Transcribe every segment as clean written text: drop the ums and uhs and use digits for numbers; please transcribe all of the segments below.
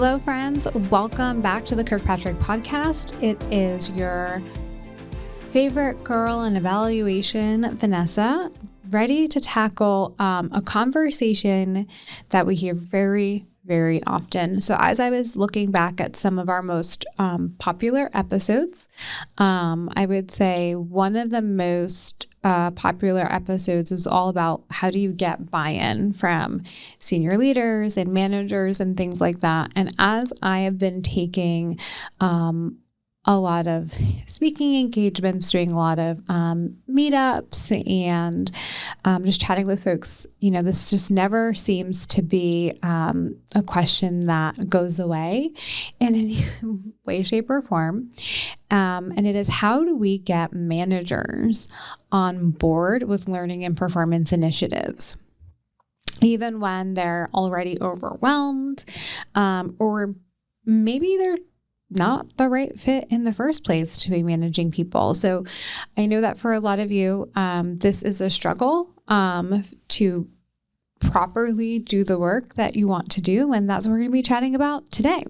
Hello, friends. Welcome back to the Kirkpatrick podcast. It is your favorite girl in evaluation, Vanessa, ready to tackle a conversation that we hear very, very often. So as I was looking back at some of our most popular episodes, I would say one of the most popular episodes is all about how do you get buy-in from senior leaders and managers and things like that. And as I have been taking a lot of speaking engagements, doing a lot of meetups and just chatting with folks, this just never seems to be a question that goes away in any way, shape, or form. And it is, how do we get managers on board with learning and performance initiatives, even when they're already overwhelmed, or maybe they're not the right fit in the first place to be managing people. So I know that for a lot of you, this is a struggle to properly do the work that you want to do. And that's what we're going to be chatting about today.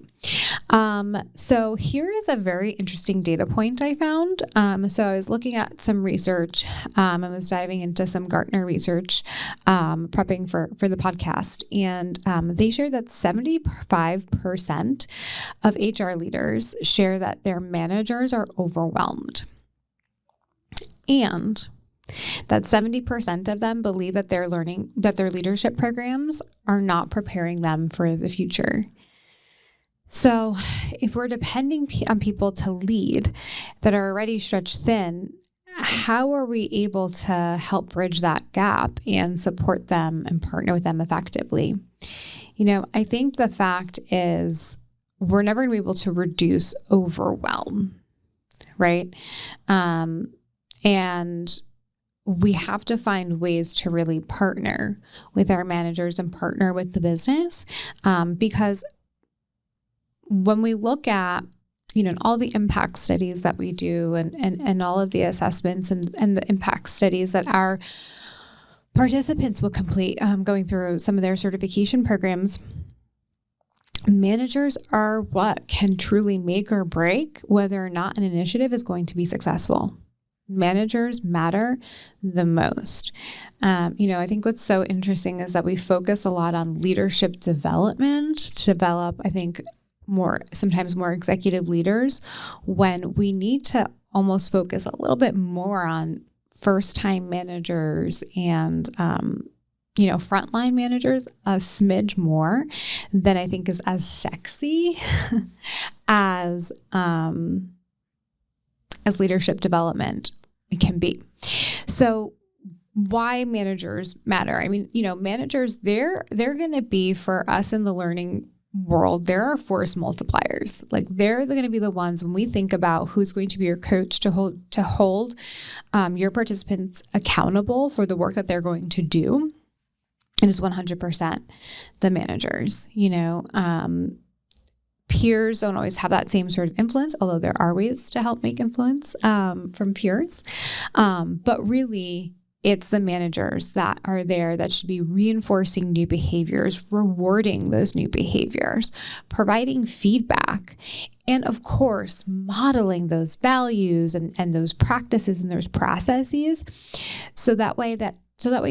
So here is a very interesting data point I found. So I was looking at some research, I was diving into some Gartner research, prepping for the podcast. And they shared that 75% of HR leaders share that their managers are overwhelmed. And that 70% of them believe that their leadership programs are not preparing them for the future. So if we're depending on people to lead that are already stretched thin, how are we able to help bridge that gap and support them and partner with them effectively? I think the fact is we're never going to be able to reduce overwhelm, right? And we have to find ways to really partner with our managers and partner with the business, because when we look at, all the impact studies that we do and all of the assessments and the impact studies that our participants will complete going through some of their certification programs, managers are what can truly make or break whether or not an initiative is going to be successful. Managers matter the most. I think what's so interesting is that we focus a lot on leadership development to develop, I think, sometimes more executive leaders, when we need to almost focus a little bit more on first-time managers and, frontline managers a smidge more than I think is as sexy as leadership development can be. So why managers matter? I mean, managers, they're going to be, for us in the learning world, there are force multipliers. Like, they're going to be the ones when we think about who's going to be your coach to hold your participants accountable for the work that they're going to do. It is 100% the managers. Peers don't always have that same sort of influence, although there are ways to help make influence from peers. But really, it's the managers that are there that should be reinforcing new behaviors, rewarding those new behaviors, providing feedback, and of course, modeling those values and those practices and those processes. So that way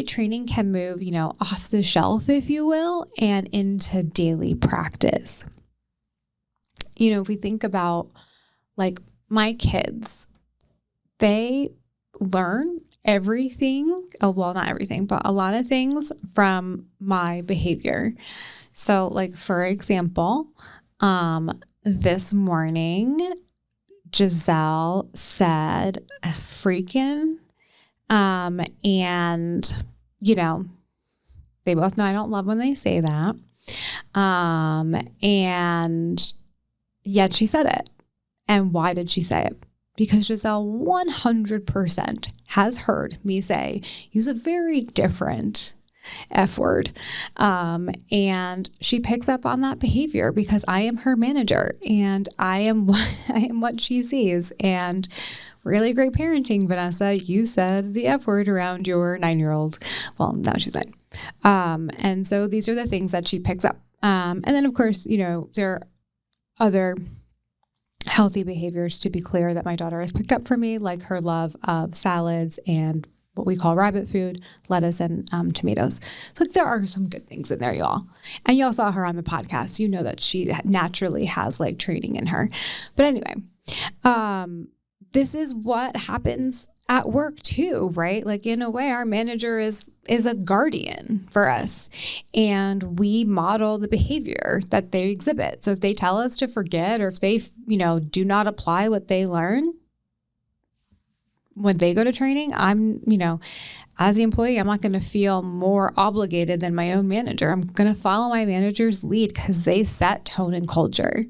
training can move, off the shelf, if you will, and into daily practice. If we think about, like, my kids, they learn everything, well, not everything, but a lot of things from my behavior. So, like, for example, this morning, Giselle said freaking, and, they both know I don't love when they say that. And yet she said it. And why did she say it? Because Giselle 100% has heard me use a very different F word. And she picks up on that behavior because I am her manager and I am what she sees. And really great parenting, Vanessa. You said the F word around your 9-year-old. Well, now she's 9. And so these are the things that she picks up. And then, of course, there other healthy behaviors, to be clear, that my daughter has picked up from me, like her love of salads and what we call rabbit food, lettuce and tomatoes. So there are some good things in there, y'all. And y'all saw her on the podcast. You know that she naturally has like training in her. But anyway, this is what happens at work too, right? Like in a way, our manager is a guardian for us, and we model the behavior that they exhibit. So if they tell us to forget, or if they, do not apply what they learn when they go to training, I'm, as the employee, I'm not going to feel more obligated than my own manager. I'm going to follow my manager's lead because they set tone and culture.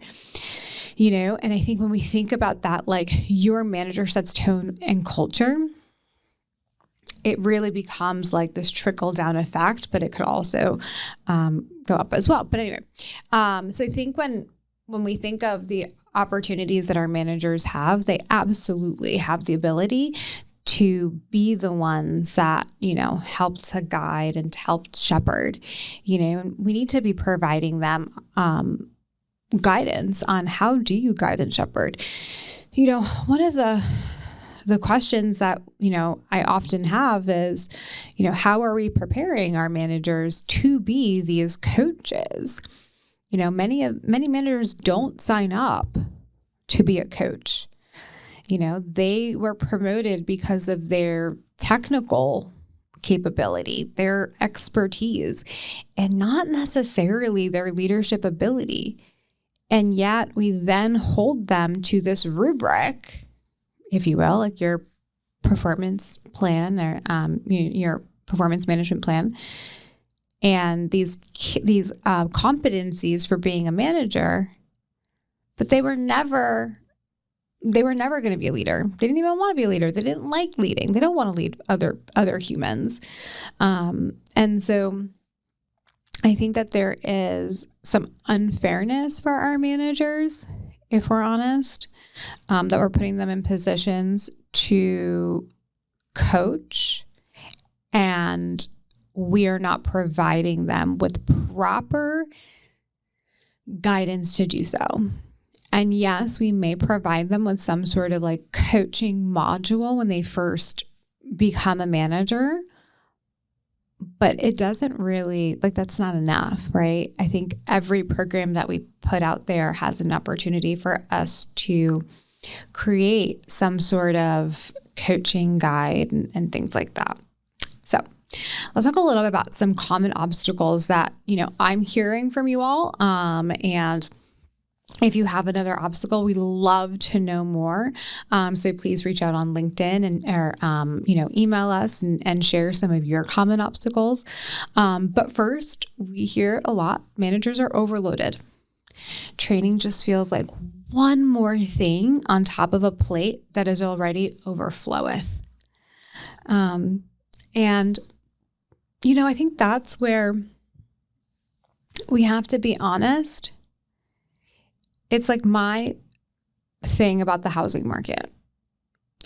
And I think when we think about that, like your manager sets tone and culture, it really becomes like this trickle down effect, but it could also go up as well. But anyway, so I think when we think of the opportunities that our managers have, they absolutely have the ability to be the ones that, help to guide and help shepherd, and we need to be providing them guidance on how do you guide and shepherd. One of the questions that, I often have is, how are we preparing our managers to be these coaches? Many managers don't sign up to be a coach. They were promoted because of their technical capability, their expertise, and not necessarily their leadership ability. And yet we then hold them to this rubric, if you will, like your performance plan or your performance management plan, and these competencies for being a manager, but they were never going to be a leader. They didn't even want to be a leader. They didn't like leading. They don't want to lead other humans. And so I think that there is some unfairness for our managers, if we're honest, that we're putting them in positions to coach, and we are not providing them with proper guidance to do so. And yes, we may provide them with some sort of like coaching module when they first become a manager, but it doesn't really, that's not enough, right? I think every program that we put out there has an opportunity for us to create some sort of coaching guide and things like that. So let's talk a little bit about some common obstacles that, I'm hearing from you all. And if you have another obstacle, we'd love to know more. So please reach out on LinkedIn or email us and share some of your common obstacles. But first, we hear a lot, managers are overloaded. Training just feels like one more thing on top of a plate that is already overfloweth. And I think that's where we have to be honest. It's like my thing about the housing market.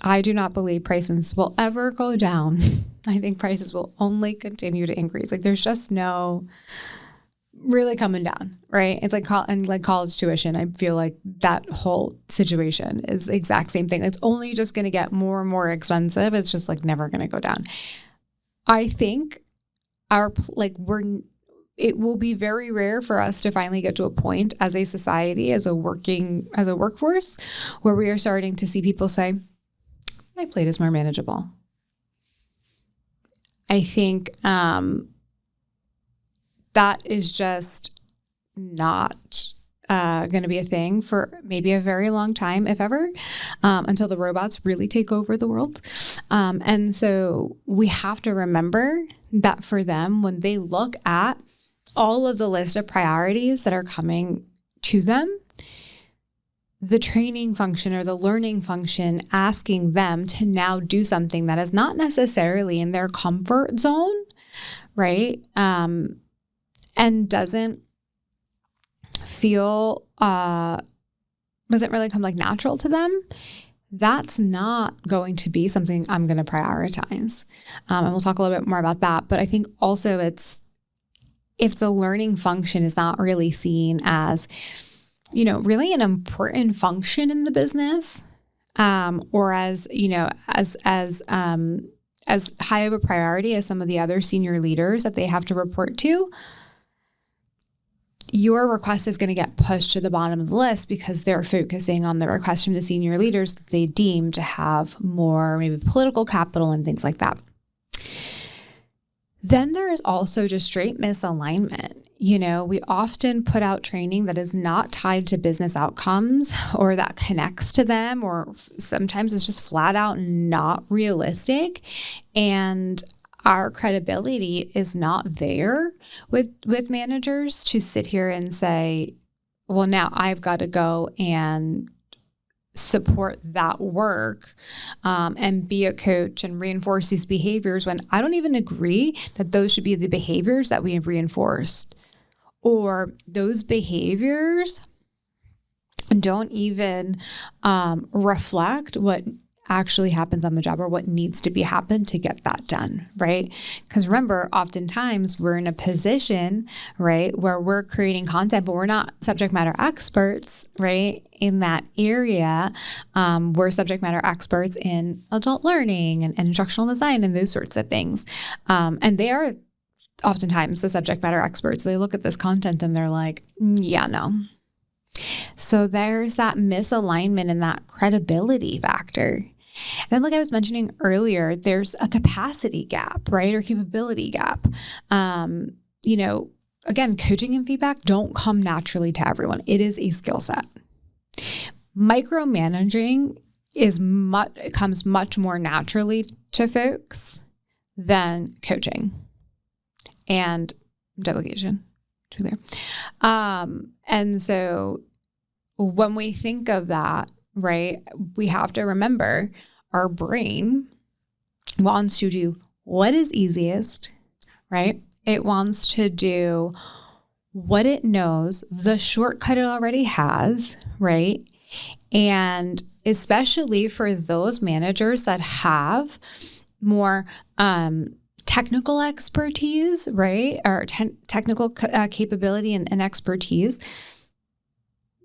I do not believe prices will ever go down. I think prices will only continue to increase. Like there's just no really coming down, right? It's like college tuition. I feel like that whole situation is the exact same thing. It's only just going to get more and more expensive. It's just like never going to go down. I think it will be very rare for us to finally get to a point as a society, as a workforce, where we are starting to see people say, my plate is more manageable. I think that is just not going to be a thing for maybe a very long time, if ever, until the robots really take over the world. And so we have to remember that for them, when they look at all of the list of priorities that are coming to them, the training function or the learning function asking them to now do something that is not necessarily in their comfort zone, right? And doesn't really come like natural to them, that's not going to be something I'm going to prioritize. And we'll talk a little bit more about that. But I think also if the learning function is not really seen as really an important function in the business, or as high of a priority as some of the other senior leaders that they have to report to, your request is going to get pushed to the bottom of the list because they're focusing on the request from the senior leaders that they deem to have more maybe political capital and things like that. Then there is also just straight misalignment. We often put out training that is not tied to business outcomes or that connects to them, or sometimes it's just flat out not realistic. And our credibility is not there with managers to sit here and say, well, now I've got to go and support that work and be a coach and reinforce these behaviors when I don't even agree that those should be the behaviors that we have reinforced, or those behaviors don't even reflect what actually happens on the job or what needs to be happen to get that done, right? Because remember, oftentimes we're in a position, right, where we're creating content, but we're not subject matter experts, right, in that area. We're subject matter experts in adult learning and instructional design and those sorts of things. And they are oftentimes the subject matter experts. They look at this content and they're like, yeah, no. So there's that misalignment and that credibility factor. And then, like I was mentioning earlier, there's a capacity gap, right? Or capability gap. Again, coaching and feedback don't come naturally to everyone. It is a skill set. Micromanaging comes much more naturally to folks than coaching and delegation. To there. And so when we think of that, right, we have to remember our brain wants to do what is easiest, right? It wants to do what it knows, the shortcut it already has, right? And especially for those managers that have more technical expertise, right? Or technical capability and expertise,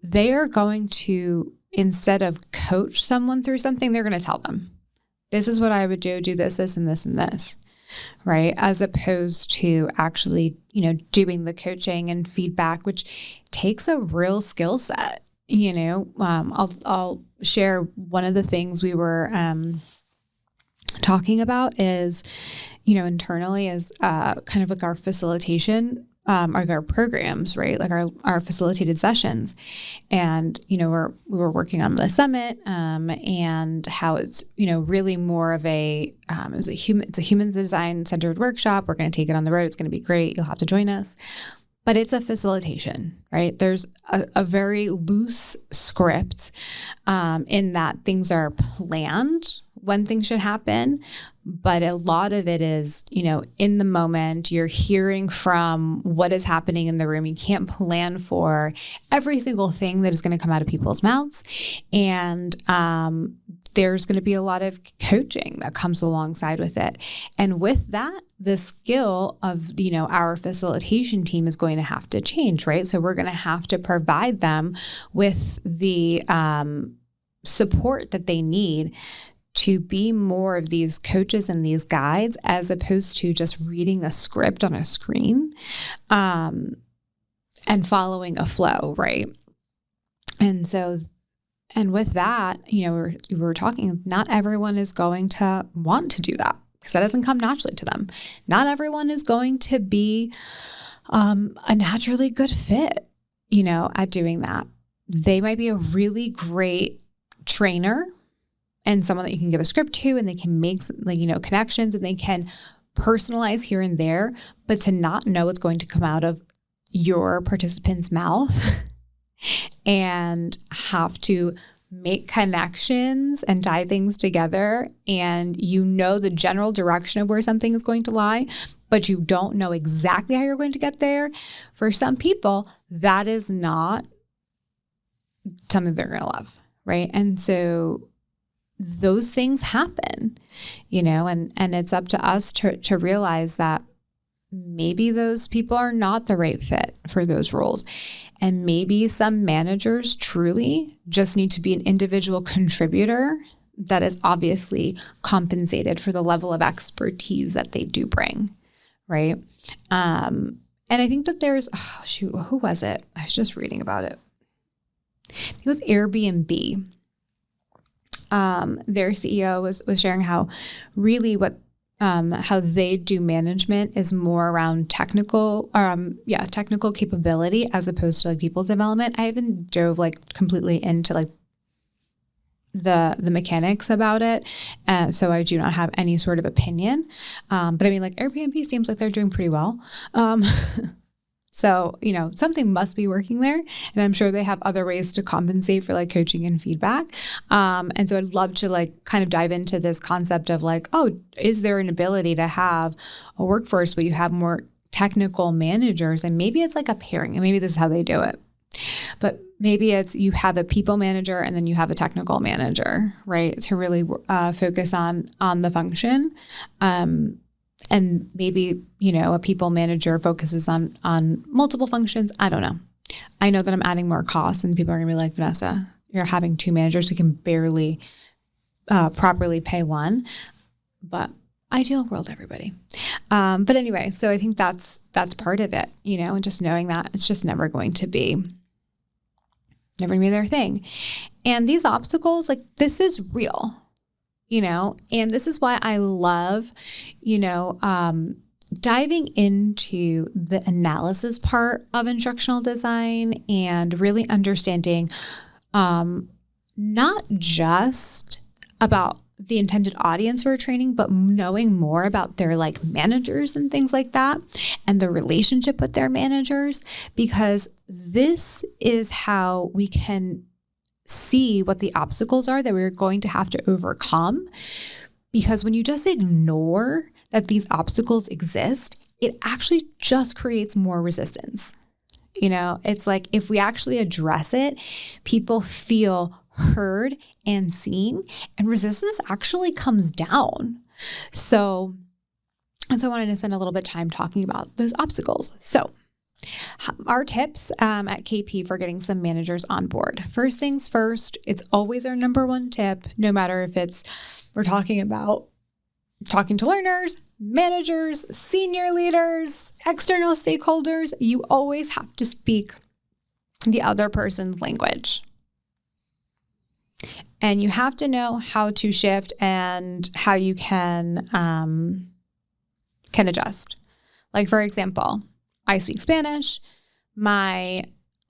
they are going to, instead of coach someone through something, they're going to tell them, this is what I would do this, and this, and this, right? As opposed to actually, doing the coaching and feedback, which takes a real skill set. I'll share one of the things we were talking about is, internally is kind of like our facilitation, our programs, right? Like our facilitated sessions. And, we were working on the summit and how it's, really more of it's a human design centered workshop. We're going to take it on the road. It's going to be great. You'll have to join us. But it's a facilitation, right? There's a very loose script in that things are planned when things should happen. But a lot of it is, in the moment, you're hearing from what is happening in the room. You can't plan for every single thing that is going to come out of people's mouths. And there's going to be a lot of coaching that comes alongside with it. And with that, the skill of, our facilitation team is going to have to change, right? So we're going to have to provide them with the support that they need to be more of these coaches and these guides, as opposed to just reading a script on a screen and following a flow, right? And so, and with that, we were talking, not everyone is going to want to do that because that doesn't come naturally to them. Not everyone is going to be a naturally good fit, at doing that. They might be a really great trainer and someone that you can give a script to, and they can make connections, and they can personalize here and there, but to not know what's going to come out of your participant's mouth and have to make connections and tie things together, and the general direction of where something is going to lie, but you don't know exactly how you're going to get there. For some people, that is not something they're going to love, right? And so those things happen, and it's up to us to realize that maybe those people are not the right fit for those roles. And maybe some managers truly just need to be an individual contributor that is obviously compensated for the level of expertise that they do bring, right? And I think that there's, who was it? I was just reading about it. I think it was Airbnb. Their CEO was sharing how really how they do management is more around technical capability as opposed to like people development. I haven't dove like completely into like the mechanics about it. So I do not have any sort of opinion. But I mean, like Airbnb seems like they're doing pretty well. So, something must be working there, and I'm sure they have other ways to compensate for like coaching and feedback. And so I'd love to like kind of dive into this concept of like, is there an ability to have a workforce where you have more technical managers, and maybe it's like a pairing, and maybe this is how they do it. But maybe it's you have a people manager and then you have a technical manager, right? To really focus on the function. And maybe, a people manager focuses on multiple functions. I don't know. I know that I'm adding more costs, and people are going to be like, Vanessa, you're having two managers who can barely properly pay one. But ideal world, everybody. But anyway, so I think that's part of it, and just knowing that it's just never going to be their thing. And these obstacles, like this is real. And this is why I love, diving into the analysis part of instructional design and really understanding not just about the intended audience for training, but knowing more about their like managers and things like that and the relationship with their managers, because this is how we can see what the obstacles are that we're going to have to overcome. Because when you just ignore that these obstacles exist, it actually just creates more resistance. It's like if we actually address it, people feel heard and seen, and resistance actually comes down. So I wanted to spend a little bit of time talking about those obstacles. So our tips at KP for getting some managers on board. First things first, it's always our number one tip, no matter if we're talking about talking to learners, managers, senior leaders, external stakeholders, you always have to speak the other person's language. And you have to know how to shift and how you can adjust. Like, for example, I speak Spanish.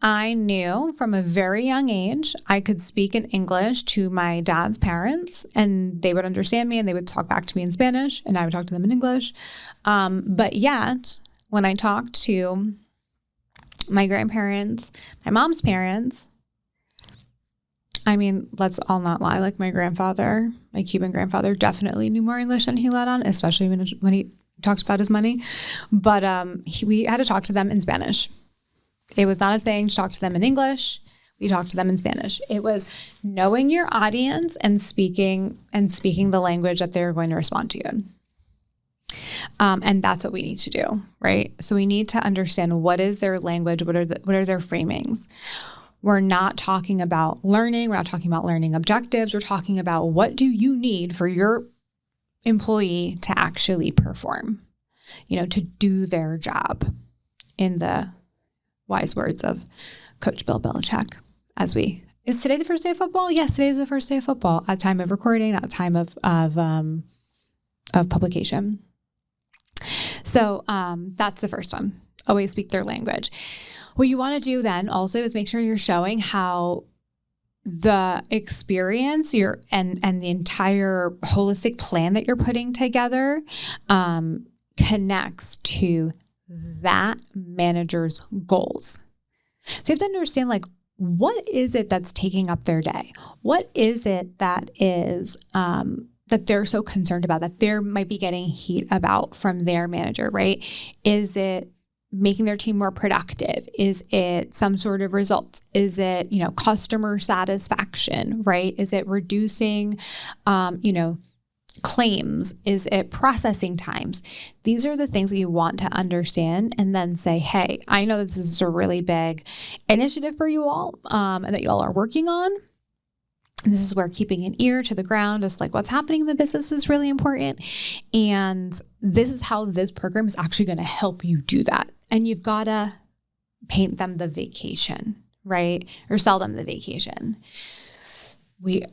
I knew from a very young age, I could speak in English to my dad's parents and they would understand me and they would talk back to me in Spanish and I would talk to them in English. But yet when I talked to my grandparents, my mom's parents, I mean, let's all not lie. Like my Cuban grandfather definitely knew more English than he let on, especially when he talked about his money. But we had to talk to them in Spanish. It was not a thing to talk to them in English. We talked to them in Spanish. It was knowing your audience and speaking the language that they're going to respond to you in. And that's what we need to do, right? So we need to understand what is their language, what are their framings. We're not talking about learning. We're not talking about learning objectives. We're talking about what do you need for your employee to actually perform, to do their job, in the wise words of Coach Bill Belichick. Is today the first day of football? Yes, today is the first day of football at time of recording, not time of publication. So that's the first one. Always speak their language. What you want to do then also is make sure you're showing how the experience and the entire holistic plan that you're putting together connects to that manager's goals. So you have to understand, like, what is it that's taking up their day? What is it that is that they're so concerned about, that they might be getting heat about from their manager, right? Is it making their team more productive? Is it some sort of results? Is it, customer satisfaction, right? Is it reducing, claims? Is it processing times? These are the things that you want to understand and then say, hey, I know this is a really big initiative for you all and that you all are working on. And this is where keeping an ear to the ground is like what's happening in the business is really important. And this is how this program is actually going to help you do that. And you've got to paint them the vacation, right? Or sell them the vacation. We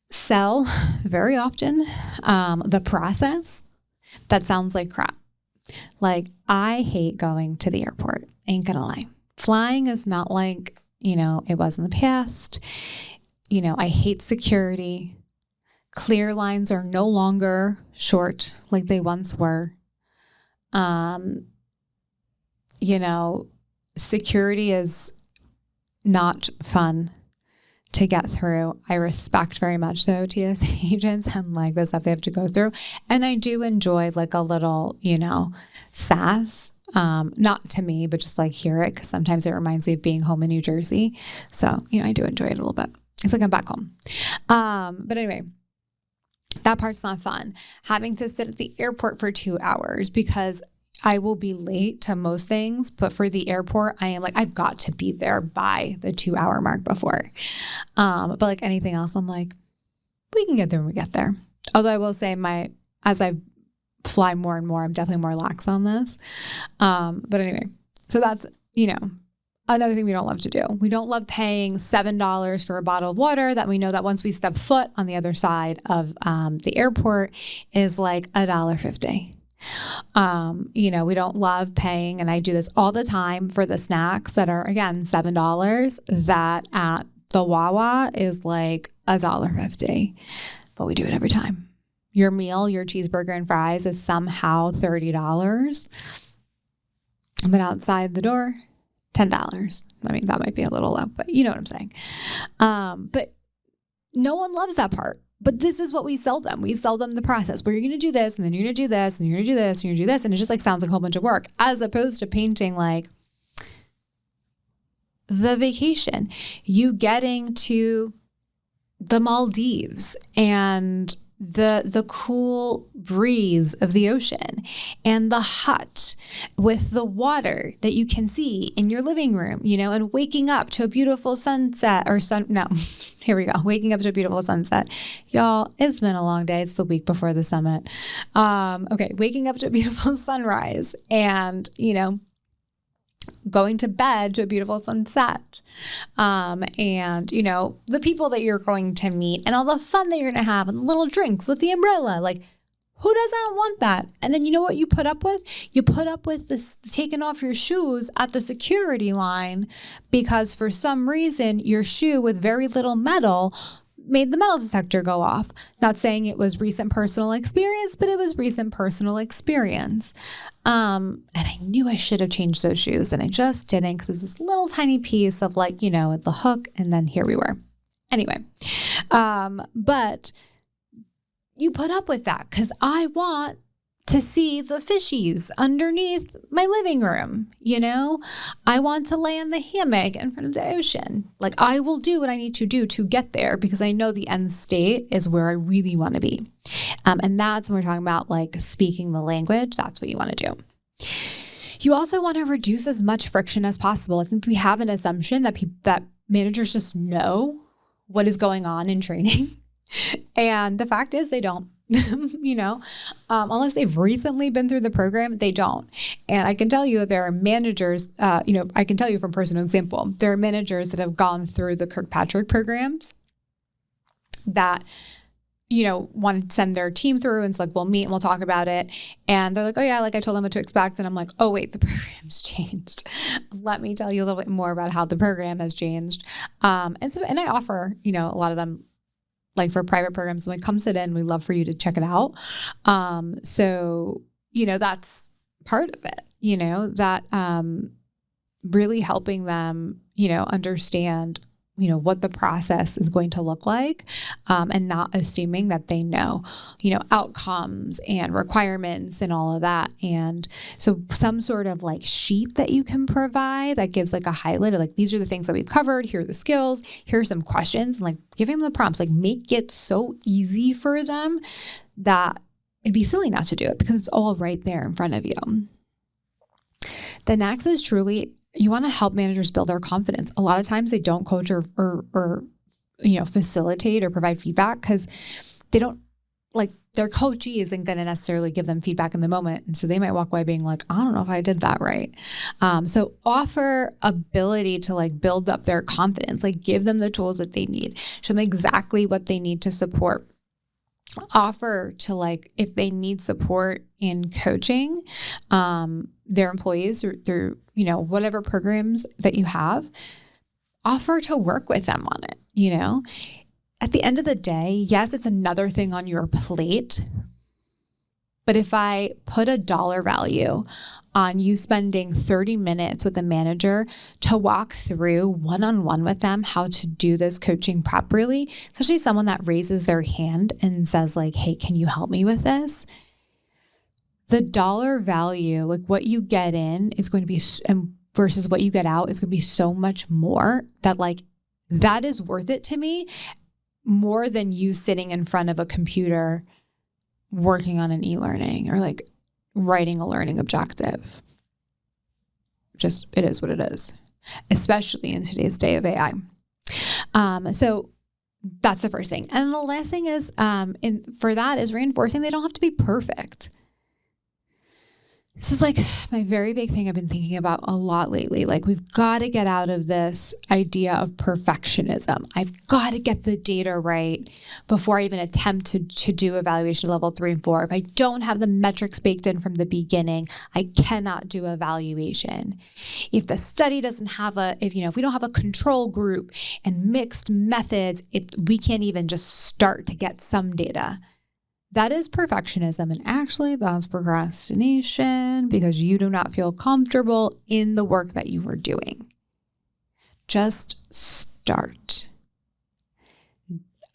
sell very often the process that sounds like crap. Like, I hate going to the airport. Ain't gonna lie. Flying is not like, it was in the past. I hate security. Clear lines are no longer short like they once were. Security is not fun to get through. I respect very much the OTS agents and like the stuff they have to go through. And I do enjoy like a little, sass. Not to me, but just like hear it, because sometimes it reminds me of being home in New Jersey. So, I do enjoy it a little bit. It's like I'm back home. But anyway, that part's not fun. Having to sit at the airport for 2 hours because I will be late to most things, but for the airport, I am like, I've got to be there by the 2 hour mark before. But like anything else, I'm like, we can get there when we get there. Although I will say as I fly more and more, I'm definitely more lax on this. But anyway, so that's, another thing we don't love to do. We don't love paying $7 for a bottle of water that we know that once we step foot on the other side of the airport is like $1.50. We don't love paying, and I do this all the time, for the snacks that are, again, $7, that at the Wawa is like $1.50, but we do it every time. Your meal, your cheeseburger and fries is somehow $30, but outside the door, $10. I mean, that might be a little low, but you know what I'm saying. But no one loves that part. But this is what we sell them. We sell them the process where you're going to do this, and then you're going to do this, and you're going to do this, and you're going to do this. And it just like sounds like a whole bunch of work, as opposed to painting like the vacation, you getting to the Maldives and the cool breeze of the ocean and the hut with the water that you can see in your living room, and waking up to a beautiful sunset here we go. Waking up to a beautiful sunset. Y'all, it's been a long day. It's the week before the summit. Okay. Waking up to a beautiful sunrise and, going to bed to a beautiful sunset. And, the people that you're going to meet and all the fun that you're going to have and little drinks with the umbrella. Like, who doesn't want that? And then you know what you put up with? You put up with this taking off your shoes at the security line because for some reason your shoe with very little metal made the metal detector go off. Not saying it was recent personal experience, but it was recent personal experience. And I knew I should have changed those shoes and I just didn't because it was this little tiny piece of like, the hook, and then here we were. Anyway, but you put up with that because I want to see the fishies underneath my living room. I want to lay in the hammock in front of the ocean. Like, I will do what I need to do to get there because I know the end state is where I really want to be. And that's when we're talking about like speaking the language. That's what you want to do. You also want to reduce as much friction as possible. I think we have an assumption that managers just know what is going on in training. And the fact is they don't, unless they've recently been through the program, they don't. And I can tell you that there are managers, I can tell you from personal example, there are managers that have gone through the Kirkpatrick programs that, want to send their team through. And it's like, we'll meet and we'll talk about it. And they're like, oh yeah, like I told them what to expect. And I'm like, oh wait, the program's changed. Let me tell you a little bit more about how the program has changed. And I offer, a lot of them, like for private programs, when it comes sit in, we love for you to check it out. So, that's part of it, that really helping them, understand what the process is going to look like, and not assuming that they know, outcomes and requirements and all of that. And so some sort of like sheet that you can provide that gives like a highlight of like, these are the things that we've covered. Here are the skills. Here are some questions, and like giving them the prompts, like make it so easy for them that it'd be silly not to do it because it's all right there in front of you. The next is truly, you want to help managers build their confidence. A lot of times they don't coach or facilitate or provide feedback because they don't, like, their coachee isn't going to necessarily give them feedback in the moment. And so they might walk away being like, I don't know if I did that right. So offer ability to like build up their confidence, like give them the tools that they need, show them exactly what they need to support. Offer to like, if they need support in coaching their employees through whatever programs that you have, offer to work with them on it. At the end of the day, yes, it's another thing on your plate, but if I put a dollar value on you spending 30 minutes with a manager to walk through one-on-one with them how to do this coaching properly, especially someone that raises their hand and says like, hey, can you help me with this? The dollar value, like what you get in is going to be, versus what you get out is going to be so much more that like, that is worth it to me more than you sitting in front of a computer working on an e-learning or like writing a learning objective. Just, it is what it is, especially in today's day of AI. So that's the first thing. And the last thing is, for that is reinforcing they don't have to be perfect. This is like my very big thing I've been thinking about a lot lately. Like, we've got to get out of this idea of perfectionism. I've got to get the data right before I even attempt to do evaluation level 3 and 4. If I don't have the metrics baked in from the beginning, I cannot do evaluation. If the study doesn't have if we don't have a control group and mixed methods, we can't even just start to get some data. That is perfectionism, and actually that's procrastination because you do not feel comfortable in the work that you are doing. Just start.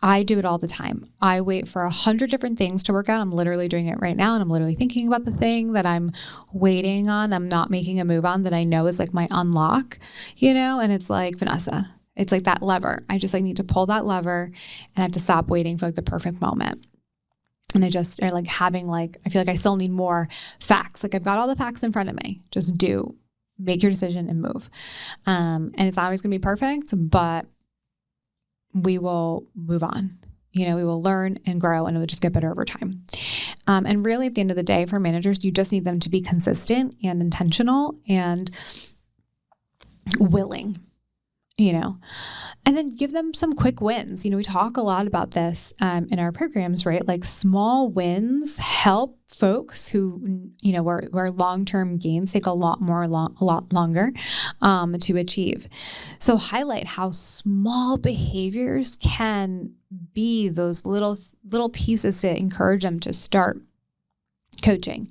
I do it all the time. I wait for 100 different things to work out. I'm literally doing it right now, and I'm literally thinking about the thing that I'm waiting on, I'm not making a move on, that I know is like my unlock, and it's like, Vanessa, it's like that lever. I just need to pull that lever, and I have to stop waiting for the perfect moment. And I just are having I feel like I still need more facts. I've got all the facts in front of me. Just make your decision and move. And it's always going to be perfect, but we will move on. We will learn and grow, and it will just get better over time. And really at the end of the day, for managers, you just need them to be consistent and intentional and willing. And then give them some quick wins. We talk a lot about this in our programs, right? Like, small wins help folks who, where long-term gains take a lot longer to achieve. So highlight how small behaviors can be those little pieces to encourage them to start coaching.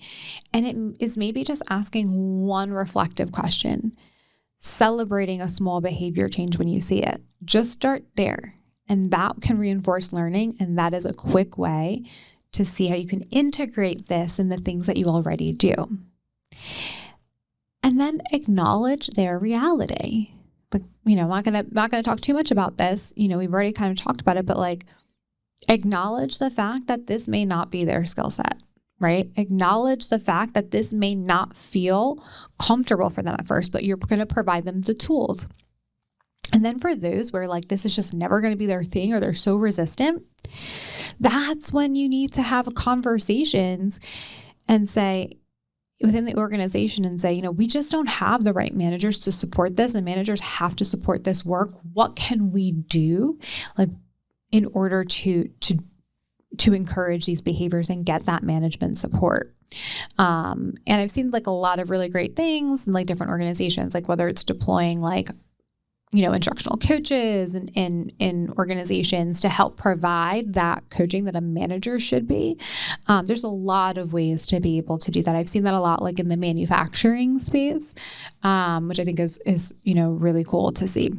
And it is maybe just asking one reflective question, celebrating a small behavior change when you see it. Just start there, and that can reinforce learning, and that is a quick way to see how you can integrate this in the things that you already do. And then acknowledge their reality. But I'm not gonna talk too much about this. We've already kind of talked about it, but acknowledge the fact that this may not be their skill set. Right? Acknowledge the fact that this may not feel comfortable for them at first, but you're going to provide them the tools. And then for those where this is just never going to be their thing, or they're so resistant, that's when you need to have conversations and say, within the organization, and say, we just don't have the right managers to support this, and managers have to support this work. What can we do in order to encourage these behaviors and get that management support? And I've seen a lot of really great things in different organizations, whether it's deploying instructional coaches in organizations to help provide that coaching that a manager should be. There's a lot of ways to be able to do that. I've seen that a lot in the manufacturing space, which I think is really cool to see.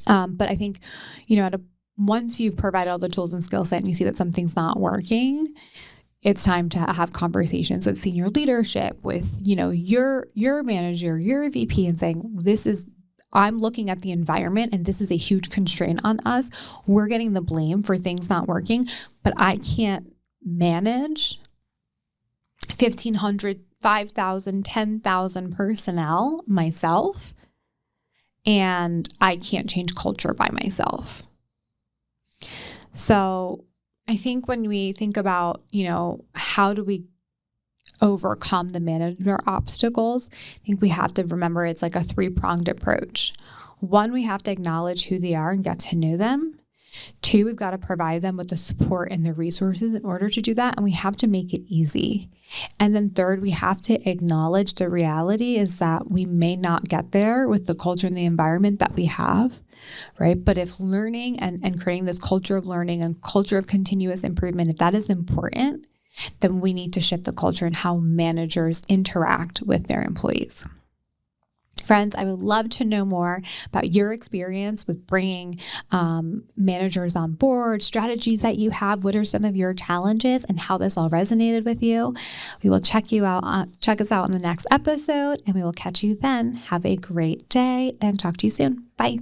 But I think, once you've provided all the tools and skill set and you see that something's not working, it's time to have conversations with senior leadership, with, your manager, your VP, and saying, I'm looking at the environment and this is a huge constraint on us. We're getting the blame for things not working, but I can't manage 1,500, 5,000, 10,000 personnel myself. And I can't change culture by myself. So I think when we think about, how do we overcome the manager obstacles, I think we have to remember it's like a 3-pronged approach. 1, we have to acknowledge who they are and get to know them. 2, we've got to provide them with the support and the resources in order to do that. And we have to make it easy. And then 3rd, we have to acknowledge the reality is that we may not get there with the culture and the environment that we have, right? But if learning and creating this culture of learning and culture of continuous improvement, if that is important, then we need to shift the culture and how managers interact with their employees. Friends, I would love to know more about your experience with bringing managers on board, strategies that you have. What are some of your challenges and how this all resonated with you? We will check us out on the next episode, and we will catch you then. Have a great day and talk to you soon. Bye.